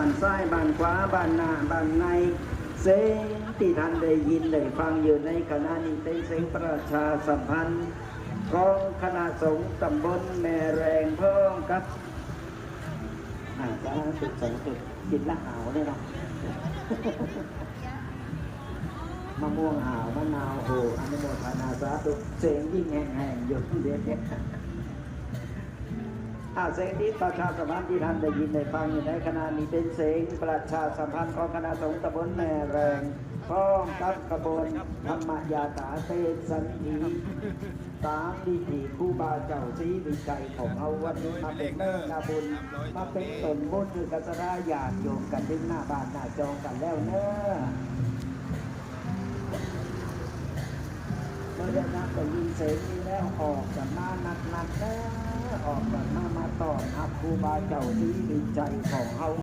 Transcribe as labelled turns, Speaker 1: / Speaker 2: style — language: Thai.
Speaker 1: านซ้ายบ้านขวาบ้านหน้าบ้านในเสียงที่ท่านได้ยินได้ฟังอยู่ในขณะนี้เป็นเสียงประชาสัมพันธ์ของคณะสงฆ์ตำบลแม่แรงเพิ่มครับจะสุดแสงสุดกินละหาวเนี่ยเนาะ มะม่วงหาวมะนาวโหอนุโมทนาสาธุเสียงยิ่งแห้งๆอยู่เดี๋ยวนี้เสียงนี้ประชาสัมพันธ์ที่ท่านได้ยินได้ฟังอยู่ในขณะนี้เป็นเสียงประชาสัมพันธ์ของคณะสงฆ์ตำบลแม่แรงพร้อมกับขบวนธรรมยาตาเทศสันติตามดีถีครูบาเจ้าศรีวิจัยของเอาวันนี้มาเป็นเนื้อบุญมาเป็นต้นบุญคือกัสราญาติโยมกันถึงหน้าบ้านหน้าจองกันแล้วเนื้อเมื่อได้นับแต่ยินเสียงนี้แล้วออกจากมาหนักๆนะออกจากมาตอนรับครูบาเจ้าศรีวิจัยของเอา